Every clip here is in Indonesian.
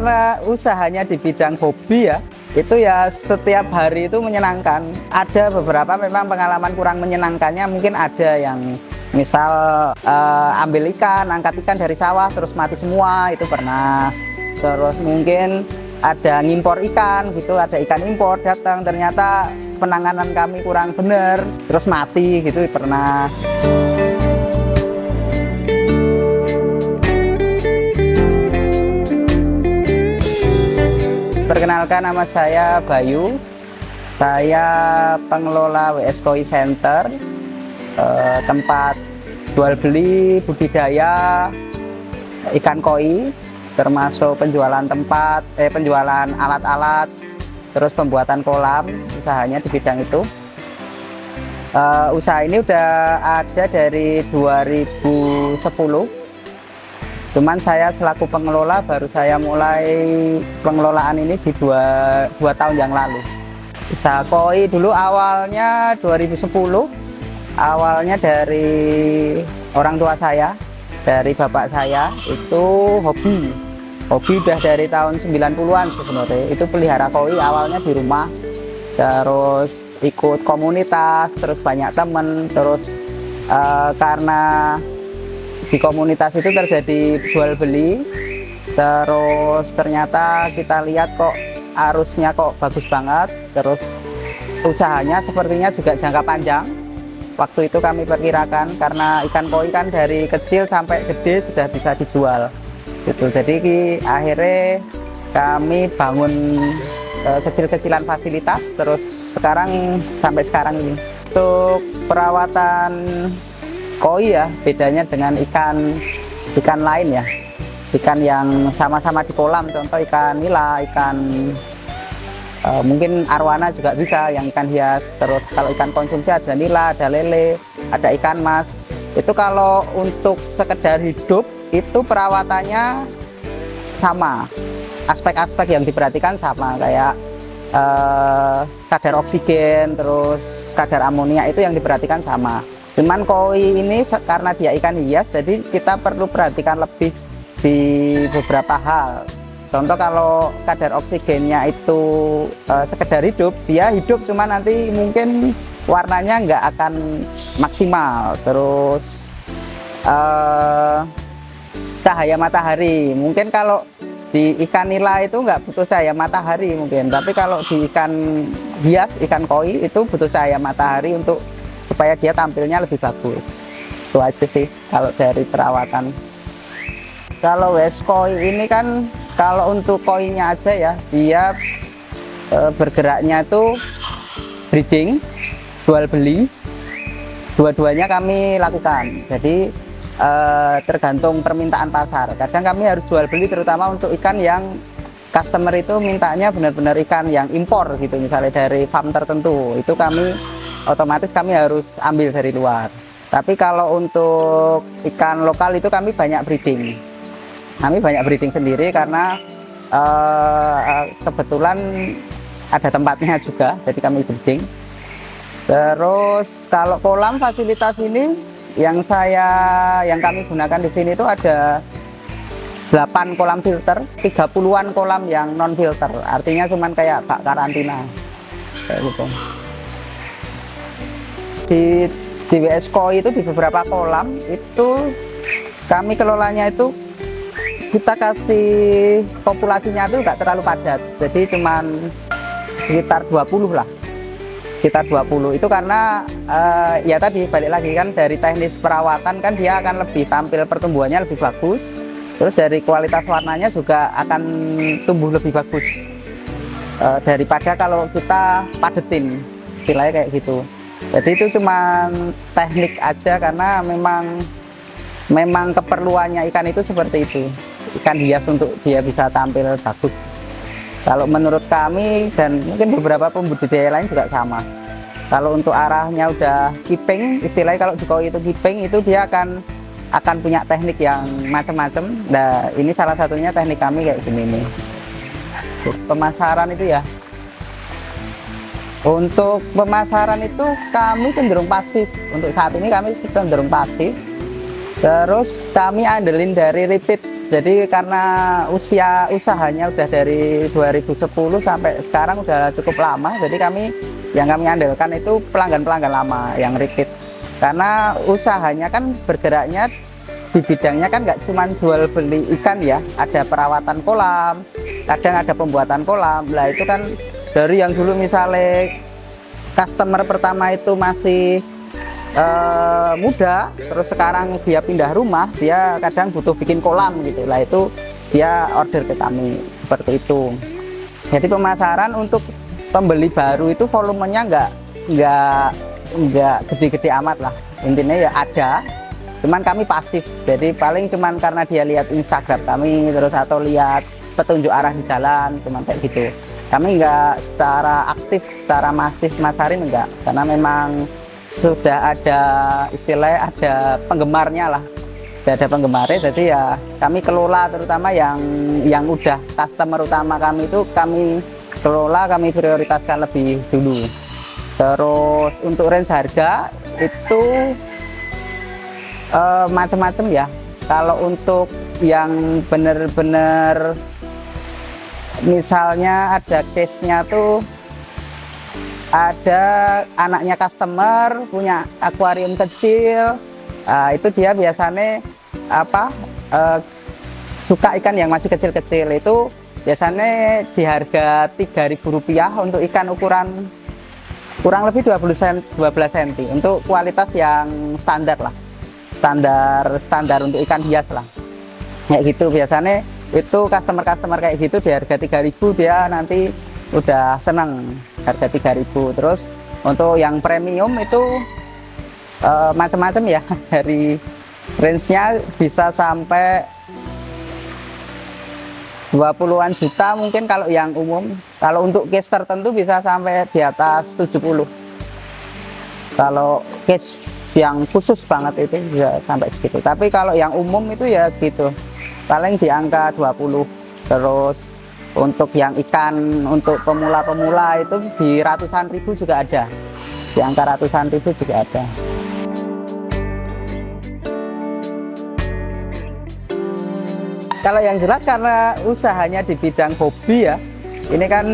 karena usahanya di bidang hobi ya, itu ya setiap hari itu menyenangkan. Ada beberapa memang pengalaman kurang menyenangkannya, mungkin ada yang misal ambil ikan, angkat ikan dari sawah terus mati semua, itu pernah. Terus mungkin ada ngimpor ikan gitu, ada ikan impor datang ternyata penanganan kami kurang benar terus mati gitu, pernah. Perkenalkan, nama saya Bayu, saya pengelola WS Koi Center, tempat jual beli budidaya ikan koi, termasuk penjualan penjualan alat-alat, terus pembuatan kolam, usahanya di bidang itu. Usaha ini udah ada dari 2010. Cuman saya selaku pengelola baru saya mulai pengelolaan ini di dua tahun yang lalu. Usaha koi dulu awalnya 2010, awalnya dari orang tua saya, dari bapak saya, itu hobi udah dari tahun 90-an sebenarnya. Itu pelihara koi awalnya di rumah, terus ikut komunitas, terus banyak temen, terus karena di komunitas itu terjadi jual beli, terus ternyata kita lihat kok arusnya kok bagus banget, terus usahanya sepertinya juga jangka panjang. Waktu itu kami perkirakan karena ikan koi kan dari kecil sampai gede sudah bisa dijual gitu. Jadi akhirnya kami bangun kecil-kecilan fasilitas, terus sampai sekarang ini. Untuk perawatan koi ya, bedanya dengan ikan lain ya, ikan yang sama-sama di kolam, contoh ikan nila, ikan mungkin arwana juga bisa, yang ikan hias. Terus kalau ikan konsumsi ada nila, ada lele, ada ikan mas. Itu kalau untuk sekedar hidup itu perawatannya sama, aspek-aspek yang diperhatikan sama, kayak kadar oksigen, terus kadar amonia itu yang diperhatikan sama. Cuman koi ini karena dia ikan hias, jadi kita perlu perhatikan lebih di beberapa hal. Contoh kalau kadar oksigennya itu sekedar hidup, dia hidup cuma nanti mungkin warnanya nggak akan maksimal. Terus cahaya matahari, mungkin kalau di ikan nila itu nggak butuh cahaya matahari mungkin, tapi kalau di ikan hias, ikan koi itu butuh cahaya matahari untuk supaya dia tampilnya lebih bagus. Itu aja sih kalau dari perawatan. Kalau WS Koi ini kan kalau untuk koinya aja ya, dia bergeraknya itu breeding, jual beli, dua-duanya kami lakukan. Jadi tergantung permintaan pasar. Kadang kami harus jual beli terutama untuk ikan yang customer itu mintanya benar-benar ikan yang impor gitu, misalnya dari farm tertentu, itu otomatis kami harus ambil dari luar. Tapi kalau untuk ikan lokal itu kami banyak breeding. Kami banyak breeding sendiri karena kebetulan ada tempatnya juga, jadi kami breeding. Terus kalau kolam fasilitas ini yang kami gunakan di sini itu ada 8 kolam filter, 30-an kolam yang non filter. Artinya cuman kayak bak karantina kayak gitu. Di WS Koi itu di beberapa kolam itu kami kelolanya itu kita kasih populasinya itu nggak terlalu padat, jadi cuman sekitar 20 lah, sekitar 20. Itu karena ya tadi balik lagi kan dari teknis perawatan kan dia akan lebih tampil, pertumbuhannya lebih bagus, terus dari kualitas warnanya juga akan tumbuh lebih bagus daripada kalau kita padetin, istilahnya kayak gitu. Jadi itu cuma teknik aja karena memang keperluannya ikan itu seperti itu, ikan hias untuk dia bisa tampil bagus. Kalau menurut kami dan mungkin beberapa pembudidaya lain juga sama. Kalau untuk arahnya udah keeping, istilahnya kalau di koi itu keeping, itu dia akan punya teknik yang macam-macam. Nah ini salah satunya teknik kami kayak gini nih. Pemasaran itu ya. Untuk pemasaran itu kami cenderung pasif. Untuk saat ini kami cenderung pasif. Terus kami andelin dari repeat Jadi karena usia usahanya udah dari 2010 sampai sekarang udah cukup lama, jadi yang kami andalkan itu pelanggan-pelanggan lama yang repeat. Karena usahanya kan bergeraknya di bidangnya kan nggak cuma jual beli ikan ya, ada perawatan kolam, kadang ada pembuatan kolam. Lah itu kan dari yang dulu misalnya customer pertama itu masih muda, terus sekarang dia pindah rumah, dia kadang butuh bikin kolam gitu lah, itu dia order ke kami seperti itu. Jadi pemasaran untuk pembeli baru itu volumenya nggak gede-gede amat lah, intinya ya ada, cuman kami pasif. Jadi paling cuman karena dia lihat Instagram kami terus atau lihat petunjuk arah di jalan, cuman kayak gitu. Kami nggak secara aktif, secara masif masarin enggak, karena memang sudah ada istilahnya, ada penggemarnya lah, sudah ada penggemarnya. Jadi ya kami kelola, terutama yang udah customer utama kami itu kami kelola, kami prioritaskan lebih dulu. Terus untuk range harga itu macam-macam ya. Kalau untuk yang bener-bener misalnya ada case-nya tuh, ada anaknya customer punya akuarium kecil, itu dia biasanya suka ikan yang masih kecil-kecil, itu biasanya di harga Rp3.000 untuk ikan ukuran kurang lebih 12 cm untuk kualitas yang standar lah, standar untuk ikan hias lah, kayak gitu. Biasanya itu customer kayak gitu di harga 3.000 dia nanti udah seneng, harga 3.000. Terus untuk yang premium itu macam-macam ya, dari range-nya bisa sampai 20-an juta mungkin kalau yang umum. Kalau untuk case tertentu bisa sampai di atas 70. Kalau case yang khusus banget itu bisa sampai segitu. Tapi kalau yang umum itu ya segitu, paling di angka 20. Terus untuk yang ikan untuk pemula-pemula itu di ratusan ribu juga ada, di angka ratusan ribu juga ada. Kalau yang jelas karena usahanya di bidang hobi ya, ini kan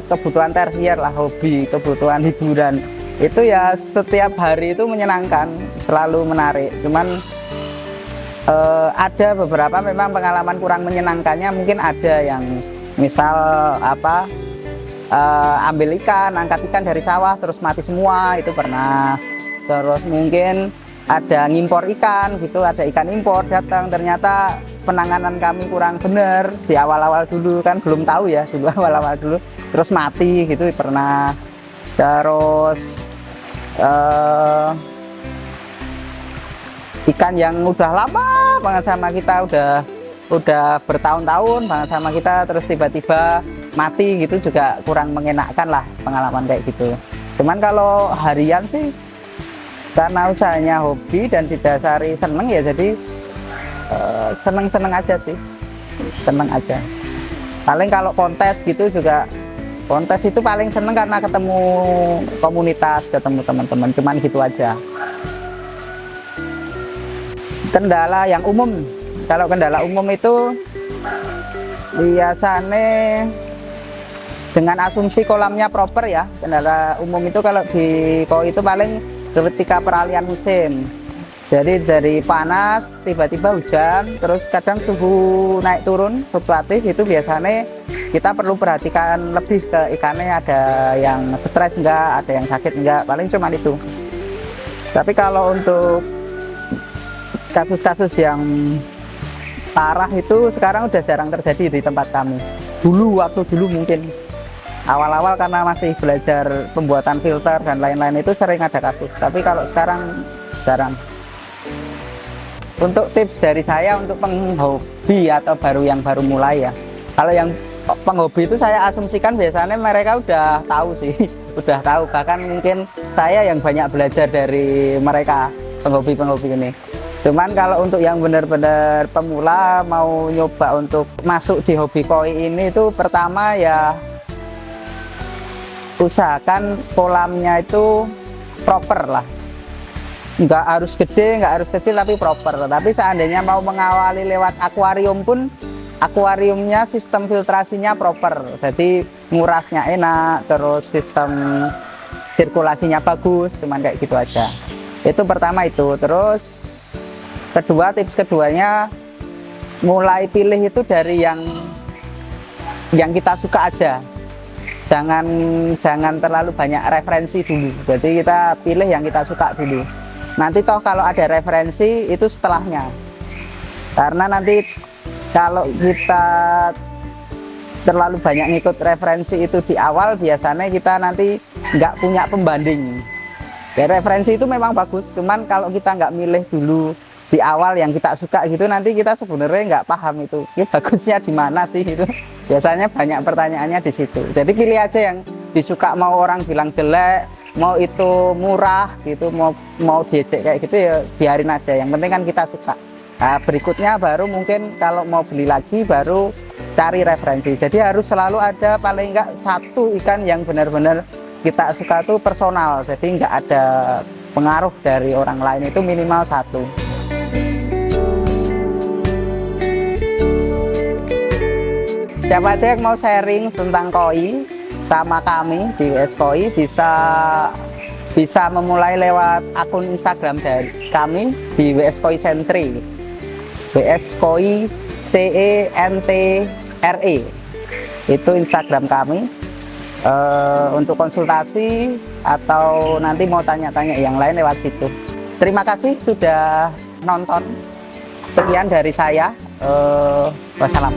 kebutuhan tersier lah, hobi, kebutuhan hiburan, itu ya setiap hari itu menyenangkan, selalu menarik. Cuman ada beberapa memang pengalaman kurang menyenangkannya, mungkin ada yang misal ambil ikan, angkat ikan dari sawah terus mati semua, itu pernah. Terus mungkin ada ngimpor ikan gitu, ada ikan impor datang, ternyata penanganan kami kurang benar di awal-awal dulu, kan belum tahu ya dulu, awal-awal dulu, terus mati gitu pernah. Terus ikan yang udah lama banget sama kita, udah bertahun-tahun banget sama kita, terus tiba-tiba mati gitu juga kurang mengenakkan lah, pengalaman kayak gitu. Cuman kalau harian sih karena usahanya hobi dan didasari seneng ya, jadi seneng-seneng aja sih, seneng aja. Paling kalau kontes gitu juga, kontes itu paling seneng karena ketemu komunitas, ketemu teman-teman, cuman gitu aja. Kendala yang umum, kalau kendala umum itu biasanya dengan asumsi kolamnya proper ya. Kendala umum itu kalau di koi itu paling ketika peralihan musim, jadi dari panas tiba-tiba hujan, terus kadang suhu naik turun fluktuatif, itu biasanya kita perlu perhatikan lebih ke ikannya, ada yang stres enggak, ada yang sakit enggak, paling cuma itu. Tapi kalau untuk kasus-kasus yang parah itu sekarang udah jarang terjadi di tempat kami. Waktu dulu mungkin awal-awal karena masih belajar pembuatan filter dan lain-lain itu sering ada kasus, tapi kalau sekarang jarang. Untuk tips dari saya untuk penghobi atau yang baru mulai ya, kalau yang penghobi itu saya asumsikan biasanya mereka udah tahu sih, udah tahu, bahkan mungkin saya yang banyak belajar dari mereka penghobi-penghobi ini. Cuman kalau untuk yang benar-benar pemula mau nyoba untuk masuk di hobi koi ini, itu pertama ya usahakan kolamnya itu proper lah. nggak harus gede, nggak harus kecil, tapi proper. Tapi seandainya mau mengawali lewat akuarium pun, akuariumnya sistem filtrasinya proper, jadi ngurasnya enak, terus sistem sirkulasinya bagus, cuman kayak gitu aja. Itu pertama itu. Terus kedua, tips keduanya, mulai pilih itu dari yang kita suka aja. Jangan terlalu banyak referensi dulu. Jadi kita pilih yang kita suka dulu. Nanti toh kalau ada referensi itu setelahnya. Karena nanti kalau kita terlalu banyak ngikut referensi itu di awal, biasanya kita nanti nggak punya pembanding. Ya, referensi itu memang bagus, cuman kalau kita nggak milih dulu di awal yang kita suka gitu, nanti kita sebenarnya nggak paham itu bagusnya di mana sih itu. Biasanya banyak pertanyaannya di situ. Jadi pilih aja yang disuka, mau orang bilang jelek, mau itu murah gitu, mau diejek kayak gitu, ya biarin aja. Yang penting kan kita suka. Nah, berikutnya baru mungkin kalau mau beli lagi baru cari referensi. Jadi harus selalu ada paling enggak satu ikan yang benar-benar kita suka tuh personal. Jadi enggak ada pengaruh dari orang lain, itu minimal satu. Siapa aja yang mau sharing tentang koi sama kami di WS Koi bisa memulai lewat akun Instagram dari kami di WS Koi Sentry. WS Koi CENTRE itu Instagram kami. Untuk konsultasi atau nanti mau tanya-tanya yang lain lewat situ. Terima kasih sudah nonton. Sekian dari saya. Wassalam.